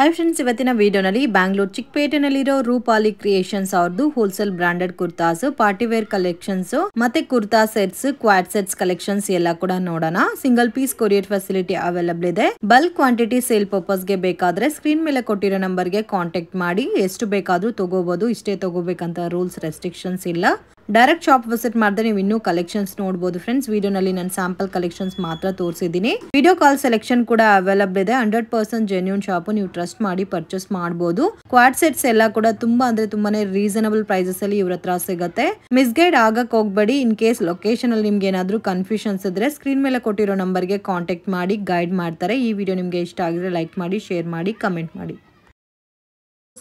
Hi friends, ಇವತ್ತಿನ ವಿಡಿಯೋನಲ್ಲಿ ಬ್ಯಾಂಗ್ಳೂರ್ ಚಿಕ್ಕಪೇಟೆನಲ್ಲಿರೋ ರೂಪಾಲಿ ಕ್ರಿಯೇಷನ್ಸ್ ಅವ್ರದ್ದು wholesale branded kurtas, party wear collections ಮತ್ತೆ kurta sets, quad sets collections ಎಲ್ಲ ಕೂಡ ನೋಡೋಣ. Single piece courier facility available ಇದೆ. ಬಲ್ಕ್ ಕ್ವಾಂಟಿಟಿ ಸೇಲ್ ಪರ್ಪಸ್ ಗೆ ಬೇಕಾದ್ರೆ ಸ್ಕ್ರೀನ್ ಮೇಲೆ ಕೊಟ್ಟಿರೋ ನಂಬರ್ ಗೆ ಕಾಂಟ್ಯಾಕ್ಟ್ ಮಾಡಿ ಎಷ್ಟು ಬೇಕಾದ್ರೂ ತಗೋಬಹುದು. ಇಷ್ಟೇ ತಗೋಬೇಕಂತ ರೂಲ್ಸ್ ರೆಸ್ಟ್ರಿಕ್ಷನ್ಸ್ ಇಲ್ಲ. ಡೈರೆಕ್ಟ್ ಶಾಪ್ ವಿಸಿಟ್ ಮಾಡಿದ್ರೆ ನೀವು ಇನ್ನೂ ಕಲೆಕ್ಷನ್ಸ್ ನೋಡಬಹುದು. ಫ್ರೆಂಡ್ಸ್, ವಿಡಿಯೋನಲ್ಲಿ ನಾನು ಸ್ಯಾಂಪಲ್ ಕಲೆಕ್ಷನ್ಸ್ ಮಾತ್ರ ತೋರಿಸಿದ್ದೀನಿ. ವಿಡಿಯೋ ಕಾಲ್ ಸೆಲೆಕ್ಷನ್ ಕೂಡ ಅವೈಲಬಲ್ ಇದೆ. 100% ಜೆನ್ಯೂನ್ ಶಾಪ್, ನೀವು ಟ್ರಸ್ಟ್ ಮಾಡಿ ಪರ್ಚೇಸ್ ಮಾಡಬಹುದು. ಕ್ವಾಡ್ ಸೆಟ್ಸ್ ಎಲ್ಲ ಕೂಡ ತುಂಬಾನೇ ರೀಸನಬಲ್ ಪ್ರೈಸಸ್ ಅಲ್ಲಿ ಇವ್ರ ಹತ್ರ ಸಿಗುತ್ತೆ. ಮಿಸ್ಗೈಡ್ ಆಗಕ್ ಹೋಗ್ಬೇಡಿ. ಇನ್ ಕೇಸ್ ಲೊಕೇಶನ್ ಅಲ್ಲಿ ನಿಮ್ಗೆ ಏನಾದ್ರೂ ಕನ್ಫ್ಯೂಷನ್ಸ್ ಇದ್ರೆ ಸ್ಕ್ರೀನ್ ಮೇಲೆ ಕೊಟ್ಟಿರೋ ನಂಬರ್ ಗೆ ಕಾಂಟ್ಯಾಕ್ಟ್ ಮಾಡಿ ಗೈಡ್ ಮಾಡ್ತಾರೆ. ಈ ವಿಡಿಯೋ ನಿಮ್ಗೆ ಇಷ್ಟ ಆಗಿದ್ರೆ ಲೈಕ್ ಮಾಡಿ, ಶೇರ್ ಮಾಡಿ, ಕಮೆಂಟ್ ಮಾಡಿ.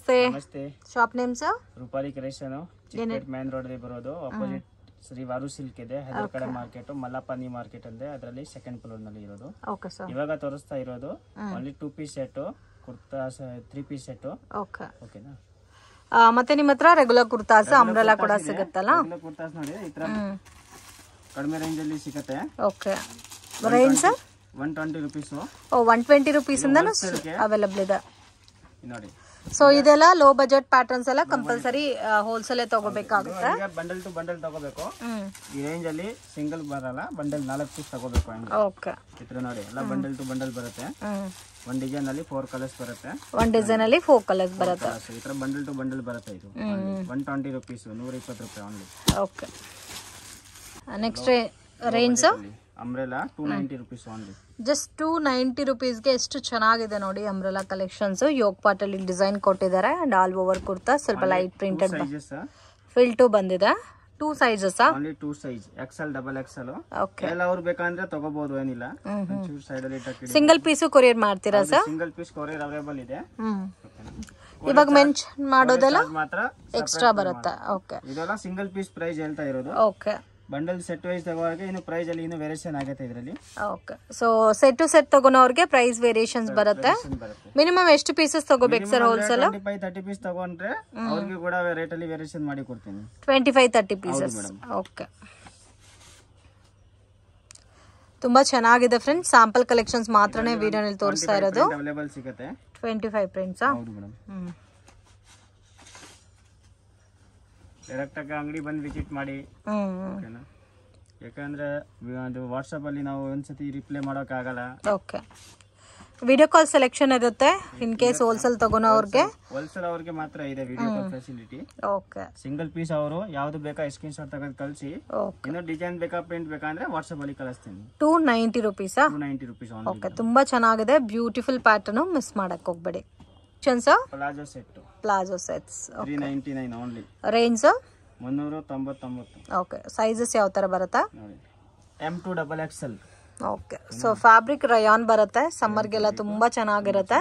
ನಮಸ್ತೆ. Shop name sir? Rupali creation, Chickpet main road ಬರೋದು. ಅಪೋಸಿಟ್ ಶ್ರೀ ವಾರು ಸಿಲ್ಕ್ ಇದೆ, ಹೆದರ್ಕಡೆ ಮಾರ್ಕೆಟ್, ಮಲ್ಲಪ್ಪನಿ ಮಾರ್ಕೆಟ್ ಅಂದ್ರೆ ಅದರಲ್ಲಿ ಸೆಕೆಂಡ್ ಫ್ಲೋರ್ ನಲ್ಲಿ ಇರೋದು. ಇವಾಗ ತೋರಿಸ್ತಾ ಇರೋದು only 2 piece set, kurta 3 piece set. ಓಕೆನಾ? ಮತ್ತೆ ನಿಮ್ಮ ಹತ್ರ ರೆಗ್ಯುಲರ್ ಕುರ್ತಾಸ್, ಅಂಬ್ರೆಲಾ ಕೂಡ ಸಿಗುತ್ತಲ್ಲ? ಕುರ್ತಾಸ್ ನೋಡಿ ಈ ತರ ಕಡಿಮೆ ರೇಂಜ್ ಅಲ್ಲಿ ಸಿಗುತ್ತೆ. Okay, range sir 120 rupees. 120 rupees ಇಂದನೂ ಅವೈಲಬಲ್ ಇದೆ ನೋಡಿ. ಸೊ ಇದೆಲ್ಲ ಲೋ ಬಜೆಟ್ ಪ್ಯಾಟರ್ನ್ಸ್ ಎಲ್ಲ ಕಂಪಲ್ಸರಿ ಹೋಲ್ಸೇಲ್ ತಗೋಬೇಕಾಗುತ್ತೆ. ಬಂಡಲ್ ಟು ಬಂಡಲ್ ತಗೋಬೇಕು. ಈ ರೇಂಜ್ ಅಲ್ಲಿ ಸಿಂಗಲ್ ಬರಲ್ಲ, ಬಂಡಲ್ 4 ಪೀಸ್ ತಗೋಬೇಕು. ಓಕೆ, ಚಿತ್ರ ನೋಡಿ, ಎಲ್ಲ ಬಂಡಲ್ ಟು ಬಂಡಲ್ ಬರುತ್ತೆ. ಒಂದ್ ಡಿಸೈನ್ ಅಲ್ಲಿ 4 ಕಲರ್ಸ್ ಬರುತ್ತೆ. ಒಂದ್ ಡಿಸೈನ್ ಅಲ್ಲಿ 4 ಕಲರ್ಸ್ ಬರುತ್ತೆ. ಈ ತರ ಬಂಡಲ್ ಟು ಬಂಡಲ್ ಬರುತ್ತೆ. ಇದು 120 ರೂಪೀಸ್, 120 ರೂಪಾಯಿ only. Okay, next range umbrella 290 rupees only. Just 290 ರೂಪೀಸ್ಗೆ ಎಷ್ಟು ಚೆನ್ನಾಗಿದೆ ನೋಡಿ ಅಂಬ್ರೆಲಾ ಕಲೆಕ್ಷನ್ಸ್. ಯೋಗ್ ಪಾರ್ಟ್ ಅಲ್ಲಿ ಡಿಸೈನ್ ಕೊಟ್ಟಿದ್ದಾರೆ ಅಂಡ್ ಆಲ್ ಓವರ್ ಕುರ್ತಾ ಸ್ವಲ್ಪ ಲೈಟ್ ಪ್ರಿಂಟೆಡ್ ಫಿಲ್ ಟು ಬಂದಿದೆ. 2 sizes only 2 size, XL double XL. Okay, ಎಲ್ಲ ಅವರು ಬೇಕಂದ್ರೆ ತಗೋಬಹುದು, ಏನಿಲ್ಲ. ಸೈಡ್ ಅಲ್ಲಿ ಸಿಂಗಲ್ ಪೀಸ್ ಕೊರಿಯರ್ ಮಾಡ್ತೀರಾ sir? Single piece courier available ಇದೆ. ಇವಾಗ ಮೆನ್ಷನ್ ಮಾಡೋದೆಲ್ಲ ಮಾತ್ರ ಎಕ್ಸ್ಟ್ರಾ ಬರುತ್ತೆ. ಓಕೆ, ಇದೆಲ್ಲ ಸಿಂಗಲ್ ಪೀಸ್ ಪ್ರೈಸ್ ಹೇಳ್ತಾ ಇರೋದು. ಓಕೆ, ಬಂಡಲ್ ಸೆಟ್ ವೈಸ್ ತಗೋವಾಗ ಇನ್ನು ಪ್ರೈಸ್ ಅಲ್ಲಿ ಇನ್ನು ವೇರಿಯೇಷನ್ ಆಗುತ್ತೆ ಇದರಲ್ಲಿ. Okay, so set to set ತಗೋನವ್ರಿಗೆ ಪ್ರೈಸ್ ವೇರಿಯೇಷನ್ಸ್ ಬರುತ್ತೆ. ಮಿನಿಮಮ್ ಎಷ್ಟು ಪೀಸಸ್ ತಗೋಬೇಕು ಸರ್ ಹೋಲ್ಸೇಲ್? 25-30 ಪೀಸ್ ತಗೊಂಡ್ರೆ ಅವ್ರಿಗೆ ಕೂಡ ರೇಟ್ ಅಲ್ಲಿ ವೇರಿಯೇಷನ್ ಮಾಡಿ ಕೊಡ್ತೀನಿ. 25-30 ಪೀಸಸ್. ಓಕೆ, ತುಂಬಾ ಚೆನ್ನಾಗಿದೆ ಫ್ರೆಂಡ್ಸ್. ಸ್ಯಾಂಪಲ್ ಕಲೆಕ್ಷನ್ಸ್ ಮಾತ್ರನೇ ವಿಡಿಯೋನಲ್ಲಿ ತೋರಿಸ್ತಾ ಇರೋದು. ಅವೈಲೇಬಲ್ ಸಿಗುತ್ತೆ. 25 ಪ್ರಿಂಟ್ಸ್. ಹೌದು ಮೇಡಂ. ಡೈರೆಕ್ಟ್ ಆಗಿ ಅಂಗಡಿ ಬಂದು ವಿಸಿಟ್ ಮಾಡಿ. ಓಕೆನಾ? ಯಾಕಂದ್ರೆ ಅದು ವಾಟ್ಸ್ಆಪ್ ಅಲ್ಲಿ ನಾವು ಒಂದ್ಸತಿ ರಿಪ್ಲೈ ಮಾಡೋಕೆ ಆಗಲ್ಲ. ಓಕೆ, ವಿಡಿಯೋ ಕಾಲ್ ಸೆಲೆಕ್ಷನ್ ಇರುತ್ತೆ. ಇನ್ ಕೇಸ್ ಹೋಲ್ಸೇಲ್ ತಗೋನವ್ರಿಗೆ, ಹೋಲ್ಸೇಲ್ ಅವ್ರಿಗೆ ಮಾತ್ರ ಇದೆ video call facility. Okay, single piece ಅವರು ಯಾವ್ದು ಬೇಕಾ ಸ್ಕ್ರೀನ್ ಶಾಟ್ ತೆಗೆದು ಕಳಿಸಿ. ಇನ್ನು ಡಿಸೈನ್ ಬೇಕಾ, ಪ್ರಿಂಟ್ ಬೇಕಂದ್ರೆ ವಾಟ್ಸ್ಆಪ್ ಅಲ್ಲಿ ಕಳಿಸ್ತೀನಿ. 290 ರೂಪೀಸ್. 290 ರೂಪೀಸ್. ಓಕೆ, ತುಂಬಾ ಚೆನ್ನಾಗಿದೆ. ಬ್ಯೂಟಿಫುಲ್ ಪ್ಯಾಟರ್ನ್, ಮಿಸ್ ಮಾಡಕ್ ಹೋಗ್ಬೇಡಿ. Palazzo set, palazzo sets 399 only. Range 399. Okay, sizes ಯಾವ ತರ ಬರುತ್ತೆ? M2 double XL. Okay, so fabric Riyan ಬರುತ್ತೆ. ಸಮ್ಮರ್ಗೆಲ್ಲ ತುಂಬಾ ಚೆನ್ನಾಗಿರುತ್ತೆ.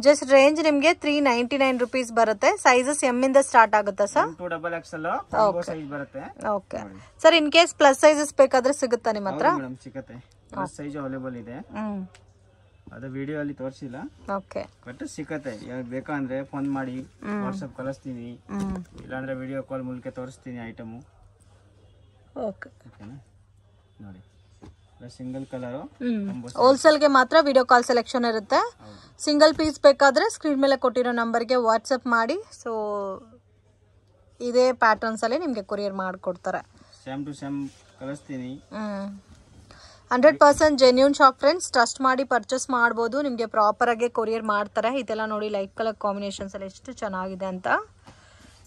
ಜಸ್ಟ್ ರೇಂಜ್ ನಿಮ್ಗೆ 399 ರೂಪೀಸ್ ಬರುತ್ತೆ. ಸೈಜಸ್ M ಇಂದ ಸ್ಟಾರ್ಟ್ ಆಗುತ್ತೆ sir. M2 double XL combo size ಬರುತ್ತೆ. Okay sir, in case plus sizes ಬೇಕಾದ್ರೆ ಸಿಗುತ್ತಾ ನಿಮ್ಮ ಹತ್ರ? ಮೇಡಂ ಸಿಗುತ್ತೆ, ಪ್ಲಸ್ ಸೈಜ್ ಅವೈಲೇಬಲ್ ಇದೆ. ಅದು ವಿಡಿಯೋ ಅಲ್ಲಿ ತೋರಿಸಿಲ್ಲ. ಓಕೆ, ಬಟ್ ಸಿಕ್ಕತ್ತೆ. ಬೇಕಂದ್ರೆ ಫೋನ್ ಮಾಡಿ ವಾಟ್ಸ್ಆಪ್ ಕಳಿಸ್ತೀನಿ, ಇಲ್ಲಾಂದ್ರೆ ವಿಡಿಯೋ ಕಾಲ್ ಮೂಲಕ ತೋರಿಸ್ತೀನಿ ಐಟಮು. ಓಕೆ, ಓಕೆನಾ? ನೋಡಿ, ಸಿಂಗಲ್ ಕಲರ್. ಹೋಲ್ಸೇಲ್ಗೆ ಮಾತ್ರ ವಿಡಿಯೋ ಕಾಲ್ ಸೆಲೆಕ್ಷನ್ ಇರುತ್ತೆ. ಸಿಂಗಲ್ ಪೀಸ್ ಬೇಕಾದ್ರೆ ಸ್ಕ್ರೀನ್ ಮೇಲೆ ಕೊಟ್ಟಿರೋ ನಂಬರ್ಗೆ ವಾಟ್ಸಪ್ ಮಾಡಿ. ಸೊ ಇದೇ ಪ್ಯಾಟರ್ನ್ಸ್ ಅಲ್ಲಿ ನಿಮ್ಗೆ ಕೊರಿಯರ್ ಮಾಡಿಕೊಡ್ತಾರೆ. ಸೇಮ್ ಟು ಸೇಮ್ ಕಳಿಸ್ತೀನಿ. 100% ಜೆನ್ಯೂನ್ ಶಾಪ್ ಫ್ರೆಂಡ್ಸ್. ಟ್ರಸ್ಟ್ ಮಾಡಿ ಪರ್ಚೇಸ್ ಮಾಡ್ಬೋದು. ನಿಮಗೆ ಪ್ರಾಪರ್ ಆಗಿ ಕೊರಿಯರ್ ಮಾಡ್ತಾರೆ. ಇದೆಲ್ಲ ನೋಡಿ ಲೈಟ್ ಕಲರ್ ಕಾಂಬಿನೇಷನ್ಸ್ ಅಲ್ಲಿ ಎಷ್ಟು ಚೆನ್ನಾಗಿದೆ ಅಂತ.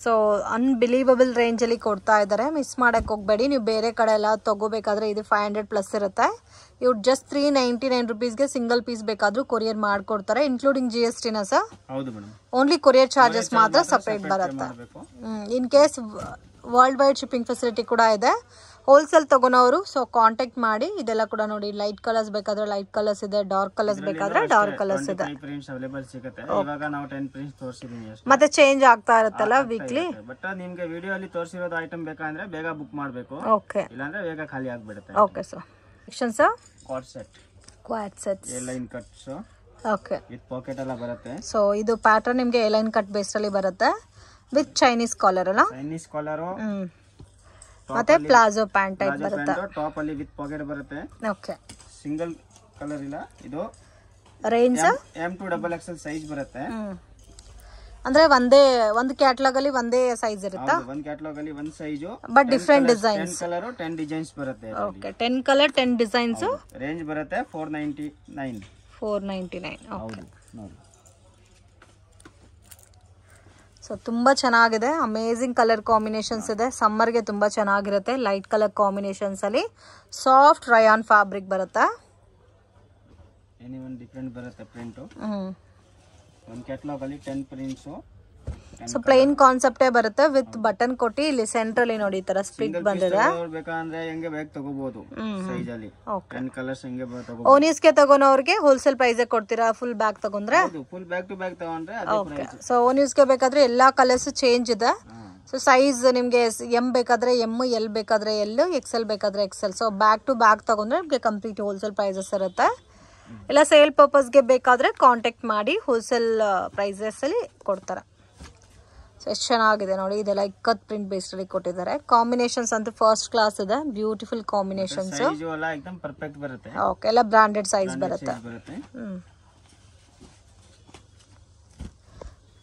ಸೊ ಅನ್ಬಿಲೀವಬಲ್ ರೇಂಜ್ ಅಲ್ಲಿ ಕೊಡ್ತಾ ಇದ್ದಾರೆ. ಮಿಸ್ ಮಾಡಕ್ ಹೋಗ್ಬೇಡಿ. ನೀವು ಬೇರೆ ಕಡೆ ಎಲ್ಲ ತಗೋಬೇಕಾದ್ರೆ ಇದು 500 ಪ್ಲಸ್ ಇರುತ್ತೆ. ಇವ್ರು ಜಸ್ಟ್ 399 ರೂಪೀಸ್ಗೆ ಸಿಂಗಲ್ ಪೀಸ್ ಬೇಕಾದ್ರೂ ಕೊರಿಯರ್ ಮಾಡ್ಕೊಡ್ತಾರೆ, ಇನ್ಕ್ಲೂಡಿಂಗ್ GST ನ ಸರ್? ಹೌದು ಮೇಡಂ. ಓನ್ಲಿ ಕೊರಿಯರ್ ಚಾರ್ಜಸ್ ಮಾತ್ರ ಸಪರೇಟ್ ಬರುತ್ತೆ. In case world wide shipping facility ಕೂಡ ಇದೆ. ಹೋಲ್ಸೇಲ್ ತಗೋನವರು ಸೊ ಕಾಂಟ್ಯಾಕ್ಟ್ ಮಾಡಿ. ಇದೆಲ್ಲ ಕೂಡ ನೋಡಿ, ಲೈಟ್ ಕಲರ್ಸ್ ಬೇಕಾದ್ರೆ ಲೈಟ್ ಕಲರ್ಸ್ ಇದೆ, ಡಾರ್ಕ್ ಕಲರ್ಸ್ ಬೇಕಾದ್ರೆ ಡಾರ್ಕ್ ಕಲರ್ಸ್ ಇದೆ. ಮತ್ತೆ ಚೇಂಜ್ ಆಗ್ತಾ ಇರುತ್ತಲ್ಲ ವೀಕ್ಲಿ. ಬಟ್ ನಿಮ್ಗೆ ವಿಡಿಯೋ ಅಲ್ಲಿ ತೋರಿಸಿರೋದು ಐಟಮ್ ಬೇಕಂದ್ರೆ ಬೇಗ ಬುಕ್ ಮಾಡಬೇಕು. ಓಕೆ, ಇಲ್ಲಾಂದ್ರೆ ಬೇಗ ಖಾಲಿ ಆಗ್ಬಿಡುತ್ತೆ. Okay sir. Section sir Quad set, Quad sets, A line cuts. Okay, with packet ಎಲ್ಲ ಬರುತ್ತೆ. ಸೊ ಇದು ಪ್ಯಾಟರ್ನ್ ನಿಮ್ಗೆ ಎ ಲೈನ್ ಕಟ್ ಬೇಸ್ ಅಲ್ಲಿ ಬರುತ್ತೆ ವಿತ್ ಚೈನೀಸ್ ಕಾಲರ್ ಅಲ್ಲ? ಚೈನೀಸ್ ಕಾಲರ್ ಮತ್ತೆ ಪ್ಲಾಜೋ ಪ್ಯಾಂಟ್ ಟೈಪ್ ಬರುತ್ತೆ. ಟಾಪ್ ಅಲ್ಲಿ ವಿತ್ ಪಾಕೆಟ್ ಬರುತ್ತೆ. ಓಕೆ, ಸಿಂಗಲ್ ಕಲರ್ ಇಲ್ಲ ಇದು. ರೇಂಜ್ M2 XXL ಸೈಜ್ ಬರುತ್ತೆ. ಅಂದ್ರೆ ಒಂದು ಕ್ಯಾಟಲಾಗ್ ಅಲ್ಲಿ ಒಂದೇ ಸೈಜ್ ಇರುತ್ತಾ? ಒಂದು ಕ್ಯಾಟಲಾಗ್ ಅಲ್ಲಿ ಒಂದು size but different designs. 10 colour 10 designs ಬರುತ್ತೆ. Okay 10 colour 10 designs. ರೇಂಜ್ ಬರುತ್ತೆ 499. 499. ಓಕೆ ನೋಡಿ. ಸೊ ತುಂಬಾ ಚೆನ್ನಾಗಿದೆ. ಅಮೇಜಿಂಗ್ ಕಲರ್ ಕಾಂಬಿನೇಷನ್ಸ್ ಇದೆ. ಸಮ್ಮರ್ ಗೆ ತುಂಬಾ ಚೆನ್ನಾಗಿರುತ್ತೆ. ಲೈಟ್ ಕಲರ್ ಕಾಂಬಿನೇಷನ್ಸ್ ಅಲ್ಲಿ ಸಾಫ್ಟ್ ರಯಾನ್ ಫ್ಯಾಬ್ರಿಕ್ ಬರುತ್ತೆ. ಎನಿ ಒನ್ ಡಿಫರೆಂಟ್ ಬರುತ್ತೆ ಪ್ರಿಂಟ್. ಒಂದು ಕ್ಯಾಟಲಾಗ್ ಅಲ್ಲಿ 10 ಪ್ರಿಂಟ್ಸ್. ಸೊ ಪ್ಲೇನ್ ಕಾನ್ಸೆಪ್ಟೇ ಬರುತ್ತೆ ವಿತ್ ಬಟನ್ ಕೊಟ್ಟಿ ಇಲ್ಲಿ ಸೆಂಟ್ರಲ್ಲಿ ನೋಡಿ ಈ ತರ ಸ್ಪ್ಲಿಟ್ ಬಂದಿದೆ. ಬೇಕಂದ್ರೆ ಹೆಂಗೆ ಬೇಕು ತಗೋಬಹುದು ಸೈಜ್ ಅಲ್ಲಿ. 10 ಕಲರ್ಸ್ ಹೆಂಗೆ ತಗೋಬಹುದು. ಓನೀಸ್ ಗೆ ತಗೋನೋರ್ಗೆ ಹೋಲ್ಸೇಲ್ ಪ್ರೈಸ್ ಕೊಡ್ತೀರಾ? ಫುಲ್ ಬ್ಯಾಗ್ ತಗೊಂಡ್ರೆ? ಫುಲ್ ಬ್ಯಾಗ್ ಟು ಬ್ಯಾಗ್ ತಗೊಂಡ್ರೆ ಅದೇ ಪ್ರೈಸ್. ಸೊ ಓನೀಸ್ ಗೆ ಬೇಕಾದ್ರೆ ಎಲ್ಲಾ ಕಲರ್ಸ್ ಚೇಂಜ್ ಇದೆ. ಸೊ ಸೈಜ್ ನಿಮ್ಗೆ ಎಂ ಬೇಕಾದ್ರೆ ಎಂ, ಎಲ್ ಬೇಕಾದ್ರೆ ಎಲ್, ಎಕ್ಸೆಲ್ ಬೇಕಾದ್ರೆ XL. So bag to bag ತಗೊಂಡ್ರೆ ನಿಮ್ಗೆ ಕಂಪ್ಲೀಟ್ ಹೋಲ್ಸೇಲ್ ಪ್ರೈಸಸ್ ಇರುತ್ತೆ. ಇಲ್ಲ ಸೇಲ್ ಪರ್ಪಸ್ಗೆ ಬೇಕಾದ್ರೆ ಕಾಂಟ್ಯಾಕ್ಟ್ ಮಾಡಿ ಹೋಲ್ಸೇಲ್ ಪ್ರೈಸಸ್ ಅಲ್ಲಿ ಕೊಡ್ತಾರೆ. ಸೊ ಎಷ್ಟು ಚೆನ್ನಾಗಿದೆ ನೋಡಿ. ಇದೆಲ್ಲ ಇಕ್ಕತ್ ಪ್ರಿಂಟ್ ಬೇಸ್ಡ್ ಅಲ್ಲಿ ಕೊಟ್ಟಿದ್ದಾರೆ. ಕಾಂಬಿನೇಷನ್ಸ್ ಅಂತೂ ಫಸ್ಟ್ ಕ್ಲಾಸ್ ಇದೆ. Beautiful combinations. ಸೈಜ್ ಎಲ್ಲ एकदम ಪರ್ಫೆಕ್ಟ್ ಬರುತ್ತೆ. ಓಕೆ ಎಲ್ಲ ಬ್ರಾಂಡೆಡ್ ಸೈಜ್ ಬರುತ್ತೆ.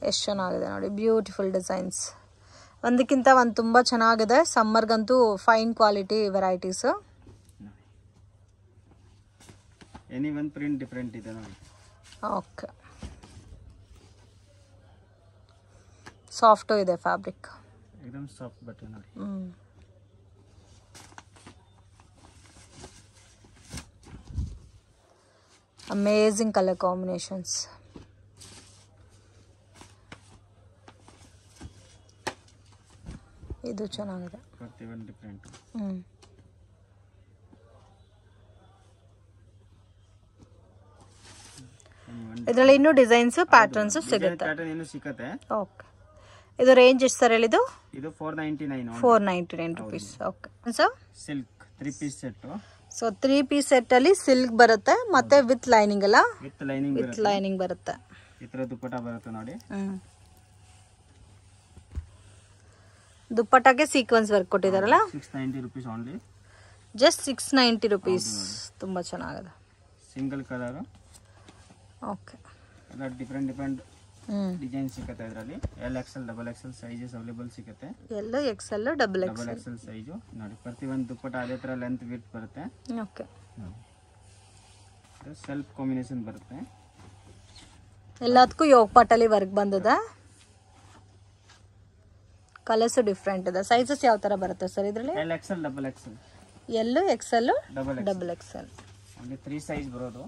ಎಷ್ಟು ಚೆನ್ನಾಗಿದೆ ನೋಡಿ. Beautiful designs. ಒಂದಕ್ಕಿಂತ ಒಂದು ತುಂಬಾ ಚೆನ್ನಾಗಿದೆ. ಸಮ್ಮರ್ಗಂತೂ fine quality varieties. Any one print different ಇದೆ ನೋಡಿ. ಓಕೆ ಸಾಫ್ಟ್ ಇದೆ ಫ್ಯಾಬ್ರಿಕ್. एकदम ಸಾಫ್ಟ್ ಬಟ್ಟೆ ನೋಡಿ. Amazing colour combinations. ಇದು ಚೆನ್ನಾಗಿದೆ. ಪ್ರತಿಯೊಂದು ಡಿಫರೆಂಟ್. ಇದರಲ್ಲಿ ಇನ್ನೂ ಡಿಸೈನ್ಸ್ ಪ್ಯಾಟರ್ನ್ಸ್ ಸಿಗುತ್ತೆ. ಪ್ಯಾಟರ್ನ್ ಇನ್ನೂ ಸಿಗುತ್ತೆ. ಓಕೆ ಇದು ರೇಂಜ್ ಎಷ್ಟು ಸರ್ ಹೇಳಿದ್ದು? ಇದು 499. 499 rupees. Okay sir silk 3 piece set. So 3 piece set ಅಲ್ಲಿ ಸಿಲ್ಕ್ ಬರುತ್ತೆ ಮತ್ತೆ ವಿತ್ ಲೈನಿಂಗ್ ಅಲ್ಲ? ವಿತ್ ಲೈನಿಂಗ್ ಬರುತ್ತೆ. ಈ ತರ ದುಪ್ಪಟ್ಟ ಬರುತ್ತೆ ನೋಡಿ. ದುಪ್ಪಟ್ಟಕ್ಕೆ ಸೀಕ್ವೆನ್ಸ್ ವರ್ಕ್ ಕೊಟ್ಟಿದಾರಲ್ಲ. 690 rupees ಓನ್ಲಿ. Just 690 rupees. ತುಂಬಾ ಚೆನ್ನಾಗಿದೆ. Single colour. ಓಕೆ ಎಲ್ಲ ಡಿಫರೆಂಟ್ ಡಿಸೈನ್ ಸಿಗುತ್ತೆ. ಇದರಲ್ಲಿ L XL double XL sizes available ಸಿಗುತ್ತೆ. L XL double XL size ನೋಡಿ. ಪ್ರತಿಯೊಂದು ದುಪ್ಪಟ್ಟ ಅದೇ ತರ ಲೆಂತ್ ವಿಡ್ತ್ ಬರುತ್ತೆ. ಓಕೆ ಸೆಲ್ಫ್ ಕಾಂಬಿನೇಷನ್ ಬರುತ್ತೆ. ಎಲ್ಲದಕ್ಕೂ ಯೋಗ ಪಟ್ಟಲ್ಲಿ ವರ್ಕ್ ಬಂದಿದೆ. ಕಲರ್ಸ್ ಡಿಫರೆಂಟ್ ಇದೆ. ಸೈಜಸ್ ಯಾವ ತರ ಬರುತ್ತೆ ಸರ್ ಇದರಲ್ಲಿ? L XL double Excel. L XL double Excel. only 3 size ಬರೋದು.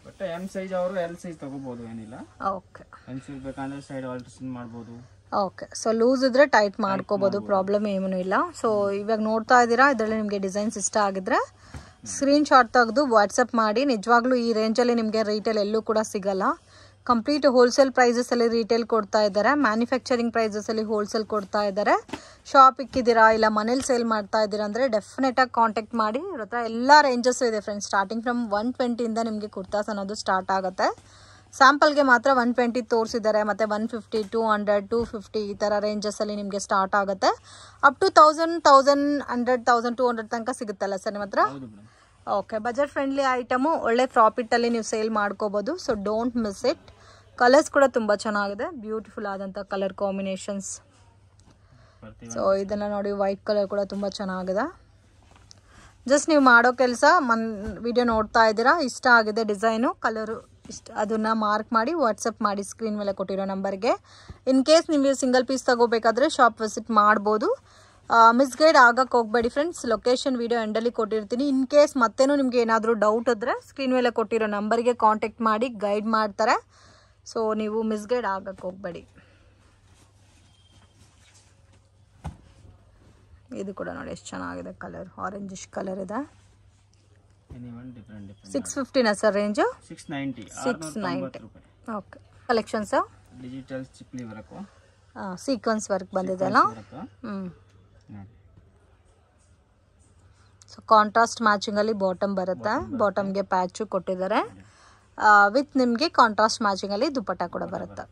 ಬಟ್ ಎಂ ಸೈಜ್ ಅವರು ಎಲ್ ಸೈಜ್ ತಗೋಬಹುದು, ಏನಿಲ್ಲ. ಓಕೆ ಎಂ ಸೈಜ್ ಬೇಕಂದ್ರೆ ಸೈಡ್ ಆಲ್ಟರೇಷನ್ ಮಾಡಬಹುದು. ಓಕೆ ಸೊ ಲೂಸ್ ಇದ್ರೆ ಟೈಟ್ ಮಾಡ್ಕೋಬಹುದು, ಪ್ರಾಬ್ಲಮ್ ಏನೂ ಇಲ್ಲ. ಸೊ ಇವಾಗ ನೋಡ್ತಾ ಇದ್ದೀರಾ, ಇದರಲ್ಲಿ ನಿಮಗೆ ಡಿಸೈನ್ಸ್ ಇಷ್ಟ ಆಗಿದ್ರೆ ಸ್ಕ್ರೀನ್ ಶಾಟ್ ತೆಗೆದು ವಾಟ್ಸಪ್ ಮಾಡಿ. ನಿಜವಾಗ್ಲೂ ಈ ರೇಂಜಲ್ಲಿ ನಿಮಗೆ ರೀಟೇಲ್ ಎಲ್ಲೂ ಕೂಡ ಸಿಗಲ್ಲ. ಕಂಪ್ಲೀಟ್ ಹೋಲ್ಸೇಲ್ ಪ್ರೈಸಸ್ ಅಲ್ಲಿ ರೀಟೇಲ್ ಕೊಡ್ತಾ ಇದ್ದಾರೆ, ಮ್ಯಾನುಫ್ಯಾಕ್ಚರಿಂಗ್ ಪ್ರೈಸಸ್ ಅಲ್ಲಿ ಹೋಲ್ಸೇಲ್ ಕೊಡ್ತಾ ಇದ್ದಾರೆ. ಶಾಪ್ ಇಕ್ಕಿದ್ದೀರಾ ಇಲ್ಲ ಮನೇಲಿ ಸೇಲ್ ಮಾಡ್ತಾ ಇದ್ದೀರಾ ಅಂದರೆ ಡೆಫಿನೆಟ್ ಆಗಿ ಕಾಂಟ್ಯಾಕ್ಟ್ ಮಾಡಿ. ಇವ್ರ ಹತ್ರ ಎಲ್ಲ ರೇಂಜಸ್ ಇದೆ ಫ್ರೆಂಡ್ಸ್. ಸ್ಟಾರ್ಟಿಂಗ್ ಫ್ರಮ್ 120 ಇಂದ ನಿಮಗೆ ಕುರ್ತಾಸ್ ಅನ್ನೋದು ಸ್ಟಾರ್ಟ್ ಆಗುತ್ತೆ. ಸ್ಯಾಂಪಲ್ಗೆ ಮಾತ್ರ 120 ತೋರಿಸಿದ್ದಾರೆ, ಮತ್ತೆ 150, 200, 250 ಈ ಥರ ರೇಂಜಸ್ಸಲ್ಲಿ ನಿಮಗೆ ಸ್ಟಾರ್ಟ್ ಆಗುತ್ತೆ. ಅಪ್ ಟು 1000, 1100, 1200 ತನಕ ಸಿಗುತ್ತಲ್ಲ ಸರ್ ನಿಮ್ಮ ಹತ್ರ? ಓಕೆ, ಬಜೆಟ್ ಫ್ರೆಂಡ್ಲಿ ಐಟಮು, ಒಳ್ಳೆ ಪ್ರಾಫಿಟಲ್ಲಿ ನೀವು ಸೇಲ್ ಮಾಡ್ಕೋಬೋದು. So don't miss it. Colours ಕೂಡ ತುಂಬ ಚೆನ್ನಾಗಿದೆ, ಬ್ಯೂಟಿಫುಲ್ ಆದಂಥ ಕಲರ್ ಕಾಂಬಿನೇಷನ್ಸ್. ಸೊ ಇದನ್ನು ನೋಡಿ, ವೈಟ್ ಕಲರ್ ಕೂಡ ತುಂಬ ಚೆನ್ನಾಗಿದೆ. ಜಸ್ಟ್ ನೀವು ಮಾಡೋ ಕೆಲಸ, ವಿಡಿಯೋ ನೋಡ್ತಾ ಇದ್ದೀರಾ, ಇಷ್ಟ ಆಗಿದೆ ಡಿಸೈನು, ಕಲರು ಇಷ್ಟ, ಅದನ್ನು ಮಾರ್ಕ್ ಮಾಡಿ ವಾಟ್ಸಪ್ ಮಾಡಿ ಸ್ಕ್ರೀನ್ ಮೇಲೆ ಕೊಟ್ಟಿರೋ ನಂಬರ್ಗೆ. ಇನ್ ಕೇಸ್ ನಿಮಗೆ ಸಿಂಗಲ್ ಪೀಸ್ ತಗೋಬೇಕಾದ್ರೆ ಶಾಪ್ ವಿಸಿಟ್ ಮಾಡ್ಬೋದು. ಮಿಸ್ಗೈಡ್ ಆಗಕ್ಕೆ ಹೋಗಬೇಡಿ ಫ್ರೆಂಡ್ಸ್. ಲೊಕೇಶನ್ ವಿಡಿಯೋ ಎಂಡಲ್ಲಿ ಕೊಟ್ಟಿರ್ತೀನಿ. ಇನ್ ಕೇಸ್ ಮತ್ತೇನು ನಿಮಗೆ ಏನಾದರೂ ಡೌಟ್ ಇದ್ದರೆ ಸ್ಕ್ರೀನ್ ಮೇಲೆ ಕೊಟ್ಟಿರೋ ನಂಬರ್ಗೆ ಕಾಂಟ್ಯಾಕ್ಟ್ ಮಾಡಿ ಗೈಡ್ ಮಾಡ್ತಾರೆ. ಸೊ ನೀವು ಮಿಸ್ಗೈಡ್ ಆಗಕ್ಕೆ ಹೋಗಬೇಡಿ. ಇದು ಕೂಡ ನೋಡಿ ಎಷ್ಟು ಚೆನ್ನಾಗಿದೆ, ಕಲರ್ ಆರೆಂಜಿಶ್ ಕಲರ್ ಇದೆ. 650 sir range? 690. Okay, collections digital ಚಿಪ್ಲಿ ವರ್ಕ್, ಸೀಕ್ವೆನ್ಸ್ ವರ್ಕ್ ಬಂದಿದೆ ಅಲ್ಲ. ಸೊ ಕಾಂಟ್ರಾಸ್ಟ್ ಮ್ಯಾಚಿಂಗ್ ಅಲ್ಲಿ ಬಾಟಮ್ ಬರುತ್ತೆ, ಬಾಟಮ್ಗೆ ಪ್ಯಾಚು ಕೊಟ್ಟಿದ್ದಾರೆ. ವಿತ್ ನಿಮಗೆ ಕಾಂಟ್ರಾಸ್ಟ್ ಮ್ಯಾಚಿಂಗ್ ಅಲ್ಲಿ ದುಪಟ್ಟ ಕೂಡ ಬರುತ್ತೆ.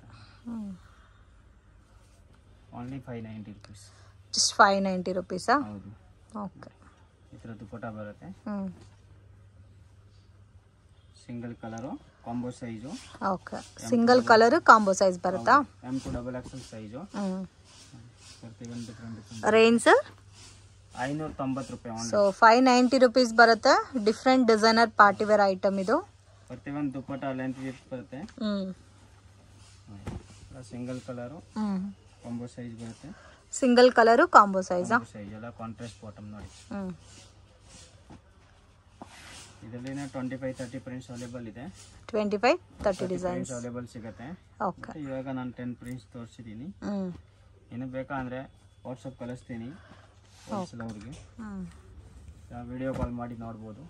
Just 590 rupees. ಓಕೆ, ಈ ತರ ದುಪಟ್ಟ ಬರುತ್ತೆ. Single colour combo size. Okay, single colour combo size ಬರುತ್ತಾ? M2 XXL size. ರೇಂಜ್ 590 ರೂಪಾಯಿ. ಸೊ 590 ರೂಪೀಸ್ ಬರುತ್ತೆ. Different designer party wear item ಇದು. ಪ್ರತಿಯೊಂದು ದುಪ್ಪಟ್ಟ ಲೆಂತ್ ಬರುತ್ತೆ. ಸಿಂಗಲ್ ಕಲರ್ ಕಾಂಬೋ ಸೈಜ್ ಬರುತ್ತೆ. ಸಿಂಗಲ್ ಕಲರ್ ಕಾಂಬೋ ಸೈಜ್ ಎಲ್ಲ ಕಾಂಟ್ರಾಸ್ಟ್ ಬಾಟಮ್ ನೋಡಿ. ಇದರಲ್ಲಿ 25-30 ಪ್ರಿಂಟ್ಸ್ ಅವೈಲೇಬಲ್ ಇದೆ. 25-30 ಡಿಸೈನ್ಸ್ ಅವೈಲೇಬಲ್ ಸಿಗುತ್ತೆ. ಓಕೆ, ಇವಾಗ ನಾನು 10 ಪ್ರಿಂಟ್ಸ್ ತೋರಿಸಿದ್ದೀನಿ. ಇನ್ನು ಬೇಕಾ ಅಂದ್ರೆ ವಾಟ್ಸಪ್ ಕಳಿಸ್ತೀನಿ ಅವ್ರಿಗೆ. ವಿಡಿಯೋ ಕಾಲ್ ಮಾಡಿ ನೋಡ್ಬೋದು.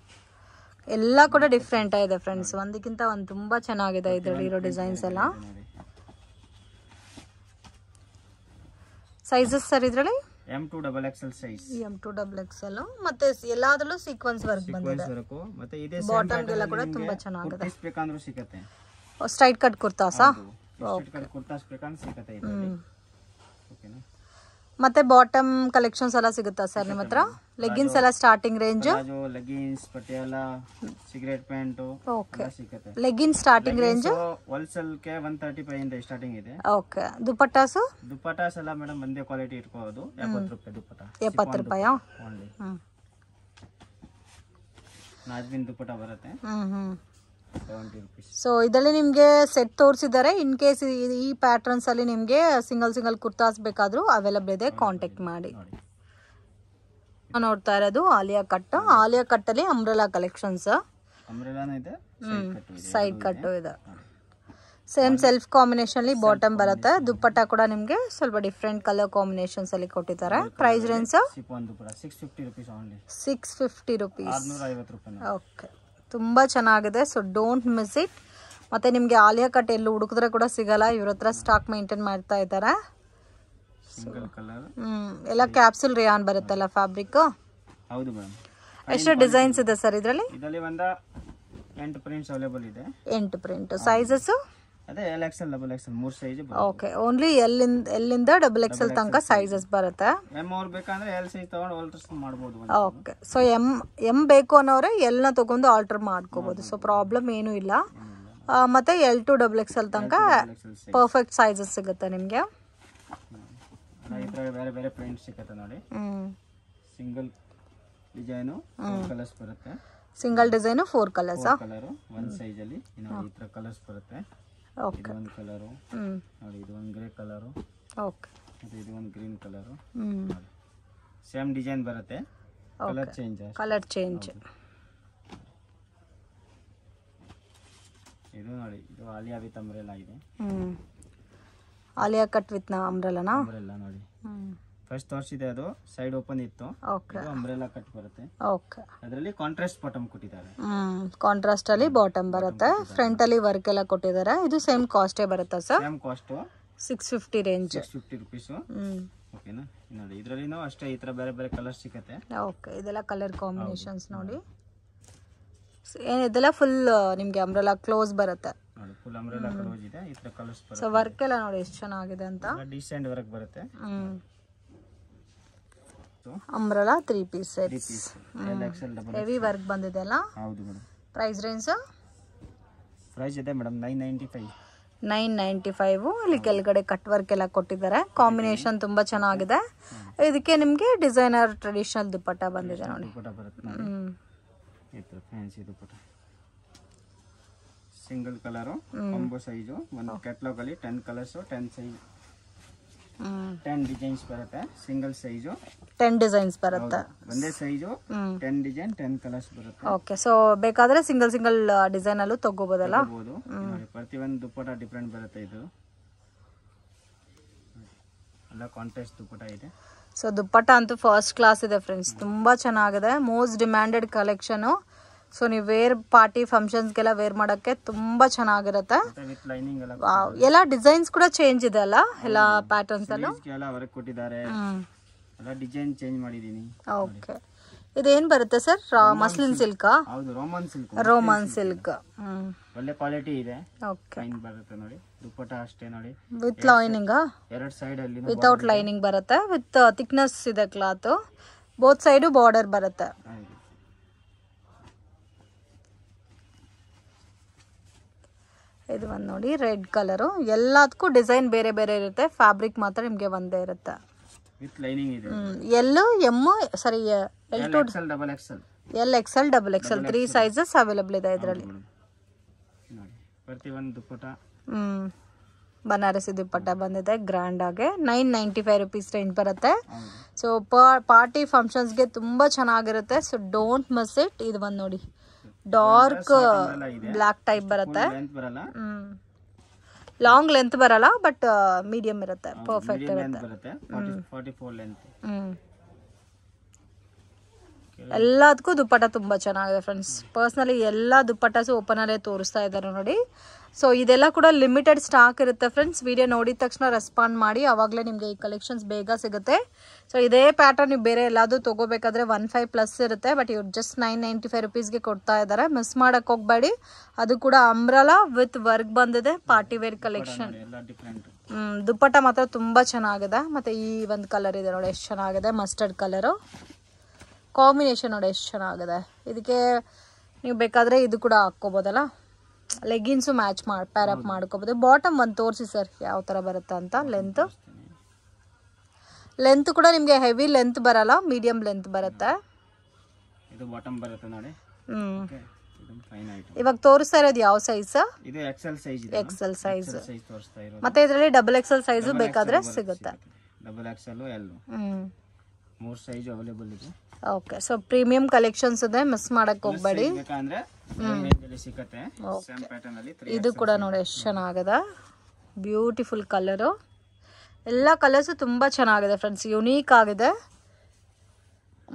ಎಲ್ಲ ಕೂಡ ಡಿಫ್ರೆಂಟ್ ಆಗಿದೆ ಫ್ರೆಂಡ್ಸ್, ಒಂದಕ್ಕಿಂತ ಒಂದು ತುಂಬಾ ಚೆನ್ನಾಗಿದೆ ಇದರಲ್ಲಿ ಇರೋ ಡಿಸೈನ್ಸ್ ಎಲ್ಲ. ಸೈಜಸ್ ಸರ್ ಇದರಲ್ಲಿ M2 XXL size. M2 XXL ಮತ್ತೆ ಎಲ್ಲಾದ್ರಲ್ಲೂ ಸೀಕ್ವೆನ್ಸ್ ವರ್ಕ್ ಬಂದಿದೆ. ಮತ್ತೆ ಇದೆ ಬಾಟಮ್ ಎಲ್ಲ ಕೂಡ ತುಂಬಾ ಚೆನ್ನಾಗಿದೆ. ಕುರ್ತೀಸ್ ಬೇಕಂದ್ರೂ ಸಿಗುತ್ತೆ. ಸ್ಟ್ರೈಟ್ ಕಟ್ ಕುರ್ತಾಸಾ? ಸ್ಟ್ರೈಟ್ ಕಟ್ ಕುರ್ತಾಸ್ ಬೇಕಂದ್ರೆ ಸಿಗುತ್ತೆ ಇದರಲ್ಲಿ. ಓಕೆನಾ? ಮತ್ತೆ ಬಾಟಮ್ ಕಲೆಕ್ಷನ್ಸ್ ಎಲ್ಲ ಸಿಗುತ್ತಾ ಸರ್ ನಿಮ್ಮ ಹತ್ರ? ಲೆಗ್ಗಿನ್ಸ್ ಎಲ್ಲ starting range? Leggings, Patiala, cigarette pant okay ಸಿಗುತ್ತೆ. ಲೆಗ್ಗಿನ್ಸ್ ಸ್ಟಾರ್ಟಿಂಗ್ ರೇಂಜ್ ಹೋಲ್ಸೇಲ್ ಗೆ 135 ಇಂದ ಸ್ಟಾರ್ಟಿಂಗ್ ಇದೆ. ಓಕೆ, ದುಪಟ್ಟಾಸ್? ದುಪಟ್ಟಾಸ್ ಎಲ್ಲ ಮೇಡಮ್ ಒಂದೇ ಕ್ವಾಲಿಟಿ ಇಟ್ಕೊಳ್ಳೋದು. 70 ರೂಪಾಯಿ ದುಪಟ್ಟ. 70 ರೂಪಾಯಿ ಓನ್ಲಿ. ನಾಜ್ಮಿನ್ ದುಪಟ್ಟ ಬರುತ್ತೆ. 70 ರೂಪೀಸ್. ಸೊ ಇದರಲ್ಲಿ ನಿಮಗೆ ಸೆಟ್ ತೋರಿಸಿದ್ದಾರೆ. ಇನ್ ಕೇಸ್ ಈ ಪ್ಯಾಟರ್ನ್ಸ್ ಅಲ್ಲಿ ನಿಮಗೆ ಸಿಂಗಲ್ ಕುರ್ತಾಸ್ ಬೇಕಾದ್ರೂ ಅವೈಲಬಲ್ ಇದೆ, ಕಾಂಟ್ಯಾಕ್ಟ್ ಮಾಡಿ. ನೋಡ್ತಾ ಇರೋದು ಆಲಿಯಾ ಕಟ್. ಆಲಿಯಾ ಕಟ್ ಅಲ್ಲಿ ಅಂಬ್ರೆಲಾ ಕಲೆಕ್ಷನ್ಸ್. ಸೈಡ್ ಕಟ್ ಇದೆ. ಸೇಮ್ ಸೆಲ್ಫ್ ಕಾಂಬಿನೇಷನ್ ಅಲ್ಲಿ ಬಾಟಮ್ ಬರುತ್ತೆ. ದುಪ್ಪಟ್ಟ ಕೂಡ ನಿಮಗೆ ಸ್ವಲ್ಪ ಡಿಫ್ರೆಂಟ್ ಕಲರ್ ಕಾಂಬಿನೇಷನ್ಸ್ ಅಲ್ಲಿ ಕೊಟ್ಟಿದ್ದಾರೆ. Price range 650 rupees. ಓಕೆ, ತುಂಬಾ ಚೆನ್ನಾಗಿದೆ. So don't miss it. ಮತ್ತೆ ನಿಮ್ಗೆ ಆಲಿಯಾ ಕಟ್ ಎಲ್ಲೂ ಹುಡುಕಿದ್ರೆ ಕೂಡ ಸಿಗಲ್ಲ, ಇವ್ರ ಹತ್ರ ಸ್ಟಾಕ್ ಮೇಂಟೈನ್ ಮಾಡ್ತಾ ಇದ್ದಾರೆ. ಎಲ್ಲ ಕ್ಯಾಪ್ಸುಲ್ ರೇಯಾನ್ ಬರುತ್ತಲ್ಲ ಫ್ಯಾಬ್ರಿಕ್. ಹೌದು ಮೇಡಮ್. ಎಷ್ಟು ಡಿಸೈನ್ಸ್ ಇದೆ ಸರ್ ಇದರಲ್ಲಿ? ಇದರಲ್ಲಿ ಒಂದ 8 ಪ್ರಿಂಟ್ಸ್ ಅವೈಲೇಬಲ್ ಇದೆ. 8 ಪ್ರಿಂಟ್. ಸೈಜಸ್ ಅದೇ LXL, XXL 3 size. Okay, only L ಇಂದ XXL ತನಕ ಸೈಜಸ್ ಬರುತ್ತೆ. M ಅವ್ರು ಬೇಕಂದ್ರೆ L ಸೈಜ್ ತಗೊಂಡು ಆಲ್ಟರ್ ಮಾಡಬಹುದು. ಓಕೆ, ಸೊ M ಬೇಕು ಅನ್ನೋರೆ L ನ ತಗೊಂಡು ಆಲ್ಟರ್ ಮಾಡ್ಕೋಬಹುದು. ಸೊ ಪ್ರಾಬ್ಲಮ್ ಏನು ಇಲ್ಲ. ಮತ್ತೆ L2 XXL ತನಕ ಪರ್ಫೆಕ್ಟ್ ಸೈಜಸ್ ಸಿಗುತ್ತೆ ನಿಮಗೆ. ಬೇರೆ ಬೇರೆ ಪ್ರಿಂಟ್ ಸಿಗುತ್ತೆ ನೋಡಿ. ಸಿಂಗಲ್ ಡಿಸೈನ್ 4 ಕಲರ್ಸ್ ಬರುತ್ತೆ. Single design 4 colours. ಕಲರ್ ಒಂದು ಸೈಜ್ ಅಲ್ಲಿ ಈ ತರ ಕಲರ್ಸ್ ಬರುತ್ತೆ. ಓಕೆ, ಒಂದು ಕಲರ್ ನೋಡಿ, ಇದು ಒಂದು ಗ್ರೇ ಕಲರ್. ಓಕೆ, ಮತ್ತೆ ಇದು ಒಂದು ಗ್ರೀನ್ ಕಲರ್. ಸೇಮ್ ಡಿಸೈನ್ ಬರುತ್ತೆ, ಕಲರ್ ಚೇಂಜ್. ಇದು ನೋಡಿ, ಇದು ಆಲಿಯಾ ವಿತ್ ಅಂಬ್ರೆಲಾ ಇದೆ. ಆಲಿಯಾ ಕಟ್ ವಿತ್ ಅಂಬ್ರೆಲಾ ನೋಡಿ. ಫಸ್ಟ್ ತೋರಿಸಿದೆ ಅದು ಸೈಡ್ ಓಪನ್ ಇತ್ತು. ಇದು ಅಂಬ್ರೆಲಾ ಕಟ್ ಬರುತ್ತೆ. ಓಕೆ, ಅದರಲ್ಲಿ ಕಾಂಟ್ರಾಸ್ಟ್ ಬಾಟಮ್ ಕೊಟ್ಟಿದ್ದಾರೆ. ಕಾಂಟ್ರಾಸ್ಟ್ ಅಲ್ಲಿ ಬಾಟಮ್ ಬರುತ್ತೆ. ಫ್ರಂಟ್ ಅಲ್ಲಿ ವರ್ಕ್ ಎಲ್ಲ ಕೊಟ್ಟಿದ್ದಾರೆ. ಇದು ಸೇಮ್ ಕಾಸ್ಟ್ ಬರುತ್ತೆ sir? Same cost 650 range. 650 rupees. ಓಕೆನಾ? ನೋಡಿ ಇದರಲ್ಲಿ ಅಷ್ಟೇ ಈ ತರ ಬೇರೆ ಬೇರೆ ಕಲರ್ ಸಿಗುತ್ತೆ. ಓಕೆ, ಇದೆಲ್ಲ ಕಲರ್ ಕಾಂಬಿನೇಷನ್ಸ್ ನೋಡಿ. ಇದೆಲ್ಲ ಫುಲ್ ನಿಮಗೆ ಅಂಬ್ರೆಲಾ ಕ್ಲೋಸ್ ಬರುತ್ತೆ. ನೋಡಿ, ಫುಲ್ ಅಂಬ್ರೆಲಾ ಕ್ಲೋಸ್ ಇದೆ. ಈ ತರ ಕಲರ್ಸ್ ಬರುತ್ತೆ. ಸೊ ವರ್ಕ್ ಎಲ್ಲ ನೋಡಿ ಎಷ್ಟು ಚೆನ್ನಾಗಿದೆ ಅಂತ. ಡಿಸೆಂಟ್ ವರ್ಕ್ ಬರುತ್ತೆ. Umbrella 3 piece sets. Heavy work ಬಂದಿದೆ ಅಲ್ಲ? ಹೌದು ಮೇಡಮ್. Price range? ಪ್ರೈಸ್ ಇದೆ ಮೇಡಮ್ 995. 995. ಇಲ್ಲಿ ಕೆಳಗಡೆ ಕಟ್ ವರ್ಕ್ ಎಲ್ಲ ಕೊಟ್ಟಿದ್ದಾರೆ. ಕಾಂಬಿನೇಷನ್ ತುಂಬಾ ಚೆನ್ನಾಗಿದೆ. ಇದಕ್ಕೆ ನಿಮ್ಗೆ ಡಿಸೈನರ್ ಟ್ರೆಡಿಷನಲ್ ದುಪ್ಪಟ್ಟ ಬಂದಿದೆ ನೋಡಿ. ಫ್ಯಾನ್ಸಿ ದುಪ್ಪಟ್ಟ ಸಿಂಗಲ್ ಕಲರ್ ಕಾಂಬೋ ಸೈಜ್. ಒಂದು ಕ್ಯಾಟಲಾಗ್ ಅಲ್ಲಿ 10 ಕಲರ್ಸ್ 10 ಸೈಜ್ 10 ಡಿಸೈನ್ಸ್ ಬರುತ್ತೆ. ಸಿಂಗಲ್ ಸೈಜ್ 10 ಡಿಸೈನ್ಸ್ ಬರುತ್ತೆ. ಒಂದೇ ಸೈಜ್ 10 ಡಿಸೈನ್ 10 ಕಲರ್ಸ್ ಬರುತ್ತೆ. ಓಕೆ, ಸೊ ಬೇಕಾದ್ರೆ ಸಿಂಗಲ್ ಡಿಸೈನ್ ಅಲ್ಲೂ ತಗೋಬಹುದಲ್ಲ? ನೋಡಿ, ಪ್ರತಿಯೊಂದು ದುಪ್ಪಟ್ಟ ಡಿಫರೆಂಟ್ ಬರುತ್ತೆ. ಇದು ಎಲ್ಲ ಕಾಂಟ್ರಾಸ್ಟ್ ದುಪ್ಪಟ್ಟ ಇದೆ. ಸೊ ದುಪ್ಪಟ್ಟ ಅಂತೂ ಫಸ್ಟ್ ಕ್ಲಾಸ್ ಇದೆ ಫ್ರೆಂಡ್ಸ್, ತುಂಬಾ ಚೆನ್ನಾಗಿದೆ. Most demanded collection. ಸೊ ನೀವು ವೇರ್ ಪಾರ್ಟಿ ಫಂಕ್ಷನ್ಸ್ಗೆಲ್ಲ ವೇರ್ ಮಾಡೋಕ್ಕೆ ತುಂಬಾ ಚೆನ್ನಾಗಿರುತ್ತೆ. ಎಲ್ಲ ಡಿಸೈನ್ಸ್ ಕೂಡ ಚೇಂಜ್ ಇದೆ ಅಲ್ಲ, ಎಲ್ಲ ಪ್ಯಾಟರ್ನ್ಸ್ ಅಲ್ಲೂ ಕೊಟ್ಟಿದ್ದಾರೆ. ಡಿಸೈನ್ ಚೇಂಜ್ ಮಾಡಿದೀನಿ. ಓಕೆ, ಇದೇನ್ ಬರುತ್ತೆ ಸರ್? Muslin silk? ಹೌದು, ರೋಮನ್ ಸಿಲ್ಕ್. ರೋಮನ್ ಸಿಲ್ಕ್ ಒಳ್ಳೆ ಕ್ವಾಲಿಟಿ ಇದೆ. ಓಕೆ, ಫೈನ್ ಬರುತ್ತೆ ನೋಡಿ. ದುಪ್ಪಟ್ಟ ಅಷ್ಟೇ ನೋಡಿ, ವಿತ್ ಲೈನಿಂಗ್. ಎರಡು ಸೈಡ್ ಅಲ್ಲಿ ವಿತೌಟ್ ಲೈನಿಂಗ್ ಬರುತ್ತೆ. ವಿತ್ ಥಿಕ್ನೆಸ್ ಇದೆ ಕ್ಲಾತ್. ಬೋತ್ ಸೈಡ್ ಬಾರ್ಡರ್ ಬರುತ್ತೆ. ಇದು ಒಂದು ನೋಡಿ ರೆಡ್ ಕಲರು. ಎಲ್ಲದಕ್ಕೂ ಡಿಸೈನ್ ಬೇರೆ ಬೇರೆ ಇರುತ್ತೆ, ಫ್ಯಾಬ್ರಿಕ್ ಮಾತ್ರ ನಿಮಗೆ ಒಂದೇ ಇರುತ್ತೆ. ವಿತ್ ಲೈನಿಂಗ್ ಇದೆ. ಎಲ್ ಎಮ್ ಸಾರಿ L2 XL XL XXL 3 sizes available ಇದೆ ಇದರಲ್ಲಿ. ನೋಡಿ ಪ್ರತಿ ಒಂದು ದುಪ್ಪಟ್ಟ ಬನಾರಸಿ ದುಪ್ಪಟ್ಟ ಬಂದಿದೆ ಗ್ರ್ಯಾಂಡ್ ಆಗಿ. 995 rupees ರೇಂಜ್ ಬರುತ್ತೆ. ಸೊ ಪಾರ್ಟಿ ಫಂಕ್ಷನ್ಸ್ಗೆ ತುಂಬಾ ಚೆನ್ನಾಗಿರುತ್ತೆ. So don't miss it. ಇದು ಒಂದು ನೋಡಿ ಡಾರ್ಕ್ ಬ್ಲ್ಯಾಕ್ ಟೈಪ್ ಬರುತ್ತೆ. ಲಾಂಗ್ ಲೆಂತ್ ಬರಲ್ಲ, ಬಟ್ ಮೀಡಿಯಂ ಇರುತ್ತೆ, ಪರ್ಫೆಕ್ಟ್ ಇರುತ್ತೆ. ಎಲ್ಲದಕ್ಕೂ ದುಪ್ಪಟ್ಟ ತುಂಬಾ ಚೆನ್ನಾಗಿದೆ ಫ್ರೆಂಡ್ಸ್. ಪರ್ಸ್ನಲಿ ಎಲ್ಲ ದುಪ್ಪಟ್ಟಾಸು ಓಪನ್ ಅಲ್ಲೇ ತೋರಿಸ್ತಾ ಇದ್ದಾರೆ ನೋಡಿ. ಸೊ ಇದೆಲ್ಲ ಕೂಡ ಲಿಮಿಟೆಡ್ ಸ್ಟಾಕ್ ಇರುತ್ತೆ ಫ್ರೆಂಡ್ಸ್. ವಿಡಿಯೋ ನೋಡಿದ ತಕ್ಷಣ ರೆಸ್ಪಾಂಡ್ ಮಾಡಿ, ಅವಾಗಲೇ ನಿಮಗೆ ಈ ಕಲೆಕ್ಷನ್ಸ್ ಬೇಗ ಸಿಗುತ್ತೆ. ಸೊ ಇದೇ ಪ್ಯಾಟರ್ನ್ ನೀವು ಬೇರೆ ಎಲ್ಲಾದರೂ ತೊಗೋಬೇಕಾದ್ರೆ 15+ ಇರುತ್ತೆ, ಬಟ್ ಇವ್ರು ಜಸ್ಟ್ 995 rupeesಗೆ ಕೊಡ್ತಾ ಇದ್ದಾರೆ. ಮಿಸ್ ಮಾಡಕ್ಕೆ ಹೋಗಬೇಡಿ. ಅದು ಕೂಡ ಅಂಬ್ರಲಾ ವಿತ್ ವರ್ಕ್ ಬಂದಿದೆ, ಪಾರ್ಟಿ ವೇರ್ ಕಲೆಕ್ಷನ್. ದುಪ್ಪಟ್ಟ ಮಾತ್ರ ತುಂಬ ಚೆನ್ನಾಗಿದೆ. ಮತ್ತು ಈ ಒಂದು ಕಲರ್ ಇದೆ ನೋಡಿ, ಎಷ್ಟು ಚೆನ್ನಾಗಿದೆ, ಮಸ್ಟರ್ಡ್ ಕಲರು ಕಾಂಬಿನೇಷನ್ ನೋಡಿ ಎಷ್ಟು ಚೆನ್ನಾಗಿದೆ. ಇದಕ್ಕೆ ನೀವು ಬೇಕಾದರೆ ಇದು ಕೂಡ ಹಾಕ್ಕೋಬೋದಲ್ಲ, ಲೆಗ್ಗಿನ್ಸು ಮ್ಯಾಚ್ ಮಾಡಿ ಪ್ಯಾರಪ್ ಮಾಡ್ಕೋಬೋದು. ಬಾಟಮ್ ಒಂದು ತೋರಿಸಿ ಸರ್ ಯಾವ ಥರ ಬರುತ್ತೆ ಅಂತ. ಲೆಂತ್ ಕೂಡ ನಿಮಗೆ ಹೆವಿ ಲೆಂತ್ ಬರಲ್ಲ, ಮೀಡಿಯಂ ಲೆಂತ್ ಬರುತ್ತೆ. ಇದು ಬಾಟಮ್ ಬರುತ್ತೆ ನೋಡಿ. ಇವಾಗ ತೋರಿಸ್ತಾ ಇರೋದು ಯಾವ ಸೈಜ್? ಇದು XL ಸೈಜ್. XL ಸೈಜ್ ತೋರಿಸ್ತಾ ಇರೋದು. ಮತ್ತೆ ಇದರಲ್ಲಿ XXL ಸೈಜ್ ಬೇಕಾದ್ರೆ ಸಿಗುತ್ತೆ. XXL L 3 ಸೈಜ್ ಅವೈಲೇಬಲ್ ಇದೆ. ಓಕೆ, ಸೊ ಪ್ರೀಮಿಯಂ ಕಲೆಕ್ಷನ್ಸ್ ಇದೆ, ಮಿಸ್ ಮಾಡಕ್ಕೆ ಹೋಗಬೇಡಿ. ಇದು ಕೂಡ ನೋಡಿ ಎಷ್ಟು ಚೆನ್ನಾಗಿದೆ, ಬ್ಯೂಟಿಫುಲ್ ಕಲರು. ಎಲ್ಲ ಕಲರ್ಸು ತುಂಬ ಚೆನ್ನಾಗಿದೆ ಫ್ರೆಂಡ್ಸ್, ಯುನೀಕ್ ಆಗಿದೆ.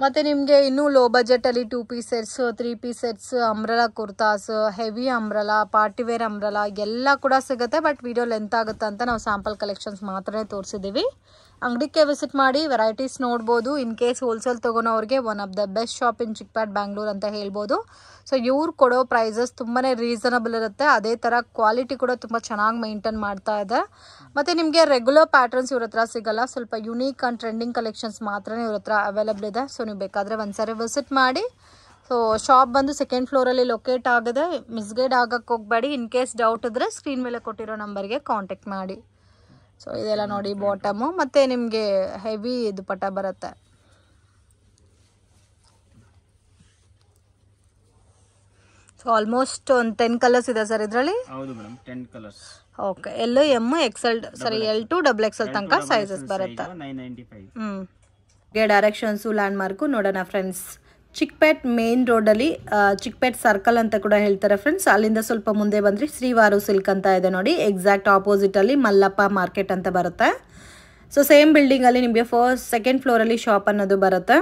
ಮತ್ತು ನಿಮಗೆ ಇನ್ನೂ ಲೋ ಬಜೆಟಲ್ಲಿ 2 piece sets, 3 piece sets, umbrella kurtas, heavy umbrella, party wear umbrella ಎಲ್ಲ ಕೂಡ ಸಿಗುತ್ತೆ. ಬಟ್ ವಿಡಿಯೋ ಲೆಂತ್ ಆಗುತ್ತೆ ಅಂತ ನಾವು ಸ್ಯಾಂಪಲ್ ಕಲೆಕ್ಷನ್ಸ್ ಮಾತ್ರ ತೋರಿಸಿದ್ದೀವಿ. ಅಂಗಡಿಗೆ ವಿಸಿಟ್ ಮಾಡಿ ವೆರೈಟೀಸ್ ನೋಡ್ಬೋದು. ಇನ್ ಕೇಸ್ ಹೋಲ್ಸೇಲ್ ತೊಗೊಳೋರಿಗೆ one of the best shop in Chickpet Bangalore ಅಂತ ಹೇಳ್ಬೋದು. ಸೊ ಇವ್ರು ಕೊಡೋ ಪ್ರೈಸಸ್ ತುಂಬಾ ರೀಸನಬಲ್ ಇರುತ್ತೆ. ಅದೇ ಥರ ಕ್ವಾಲಿಟಿ ಕೂಡ ತುಂಬ ಚೆನ್ನಾಗಿ ಮೇಂಟೈನ್ ಮಾಡ್ತಾ ಇದೆ. ಮತ್ತು ನಿಮಗೆ ರೆಗ್ಯುಲರ್ ಪ್ಯಾಟರ್ನ್ಸ್ ಇವ್ರ ಹತ್ರ ಸಿಗಲ್ಲ, ಸ್ವಲ್ಪ ಯುನೀಕ್ ಆ್ಯಂಡ್ ಟ್ರೆಂಡಿಂಗ್ ಕಲೆಕ್ಷನ್ಸ್ ಮಾತ್ರ ಇವ್ರ ಹತ್ರ ಅವೈಲೇಬಲ್ ಇದೆ. ಸೊ ನೀವು ಬೇಕಾದರೆ ಒಂದ್ಸರಿ ವಿಸಿಟ್ ಮಾಡಿ. ಸೊ ಶಾಪ್ ಬಂದು 2nd ಫ್ಲೋರಲ್ಲಿ ಲೊಕೇಟ್ ಆಗಿದೆ, ಮಿಸ್ಗೈಡ್ ಆಗಕ್ಕೆ ಹೋಗಬೇಡಿ. ಇನ್ ಕೇಸ್ ಡೌಟ್ ಇದ್ದರೆ ಸ್ಕ್ರೀನ್ ಮೇಲೆ ಕೊಟ್ಟಿರೋ ನಂಬರ್ಗೆ ಕಾಂಟ್ಯಾಕ್ಟ್ ಮಾಡಿ. ಸೊ ಇದೆಲ್ಲ ನೋಡಿ ಬಾಟಮು, ಮತ್ತು ನಿಮಗೆ ಹೆವಿ ದುಪ್ಪಟ್ಟ ಬರುತ್ತೆ. ಸೊ ಆಲ್ಮೋಸ್ಟ್ ಒಂದು 10 ಕಲರ್ಸ್ ಇದೆ ಸರ್ ಇದರಲ್ಲಿ. ಹೌದು madam, 10 colours. Okay, L M XL ಸಾರಿ L2 XXL ತನಕ ಸೈಜಸ್ ಬರುತ್ತೆ. 995 ಡೈರೆಕ್ಷನ್ಸು ಲ್ಯಾಂಡ್ ಮಾರ್ಕು ನೋಡೋಣ ಫ್ರೆಂಡ್ಸ್. ಚಿಕ್ಪೇಟ್ ಮೇನ್ ರೋಡಲ್ಲಿ ಚಿಕ್ಪೇಟ್ ಸರ್ಕಲ್ ಅಂತ ಕೂಡ ಹೇಳ್ತಾರೆ ಫ್ರೆಂಡ್ಸ್. ಅಲ್ಲಿಂದ ಸ್ವಲ್ಪ ಮುಂದೆ ಬಂದರೆ ಶ್ರೀವಾರು ಸಿಲ್ಕ್ ಅಂತ ಇದೆ ನೋಡಿ. ಎಕ್ಸಾಕ್ಟ್ ಆಪೋಸಿಟಲ್ಲಿ ಮಲ್ಲಪ್ಪ ಮಾರ್ಕೆಟ್ ಅಂತ ಬರುತ್ತೆ. ಸೊ ಸೇಮ್ ಬಿಲ್ಡಿಂಗಲ್ಲಿ ನಿಮಗೆ 2nd ಫ್ಲೋರಲ್ಲಿ ಶಾಪ್ ಅನ್ನೋದು ಬರುತ್ತೆ.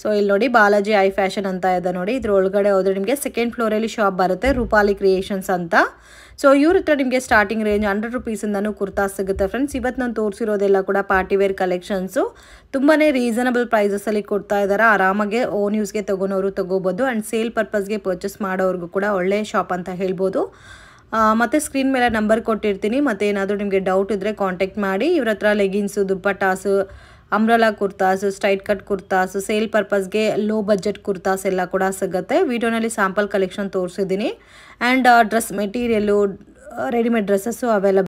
ಸೊ ಇಲ್ಲಿ ನೋಡಿ ಬಾಲಾಜಿ ಐ ಫ್ಯಾಷನ್ ಅಂತ ಇದೆ ನೋಡಿ. ಇದ್ರ ಒಳಗಡೆ ಹೋದರೆ ನಿಮಗೆ 2nd ಫ್ಲೋರಲ್ಲಿ ಶಾಪ್ ಬರುತ್ತೆ, ರೂಪಾಲಿ ಕ್ರಿಯೇಷನ್ಸ್ ಅಂತ. ಸೊ ಇವ್ರ ಹತ್ರ ನಿಮಗೆ ಸ್ಟಾರ್ಟಿಂಗ್ ರೇಂಜ್ 100 ರೂಪೀಸಿಂದನೂ ಕುರ್ತಾ ಸಿಗುತ್ತೆ ಫ್ರೆಂಡ್ಸ್. ಇವತ್ತು ನಾನು ತೋರಿಸಿರೋದೆಲ್ಲ ಕೂಡ ಪಾರ್ಟಿ ವೇರ್ ಕಲೆಕ್ಷನ್ಸು ತುಂಬಾ ರೀಸನಬಲ್ ಪ್ರೈಸಸಲ್ಲಿ ಕೊಡ್ತಾ ಇದ್ದಾರೆ. ಆರಾಮಾಗಿ ಓನ್ ಯೂಸ್ಗೆ ತೊಗೊಳೋರು ತೊಗೋಬೋದು, ಆ್ಯಂಡ್ ಸೇಲ್ ಪರ್ಪಸ್ಗೆ ಪರ್ಚೇಸ್ ಮಾಡೋರ್ಗೂ ಕೂಡ ಒಳ್ಳೆ ಶಾಪ್ ಅಂತ ಹೇಳ್ಬೋದು. ಮತ್ತು ಸ್ಕ್ರೀನ್ ಮೇಲೆ ನಂಬರ್ ಕೊಟ್ಟಿರ್ತೀನಿ. ಮತ್ತು ಏನಾದರೂ ನಿಮಗೆ ಡೌಟ್ ಇದ್ದರೆ ಕಾಂಟ್ಯಾಕ್ಟ್ ಮಾಡಿ. ಇವ್ರ ಹತ್ರ leggings, dupattas, umbrella kurtas, straight cut kurtas, sale ಪರ್ಪಸ್ಗೆ ಲೋ ಬಜೆಟ್ ಕುರ್ತಾಸ್ ಎಲ್ಲ ಕೂಡ ಸಿಗುತ್ತೆ. ವಿಡಿಯೋನಲ್ಲಿ ಸ್ಯಾಂಪಲ್ ಕಲೆಕ್ಷನ್ ತೋರಿಸಿದ್ದೀನಿ. And dress material, readymade dresses available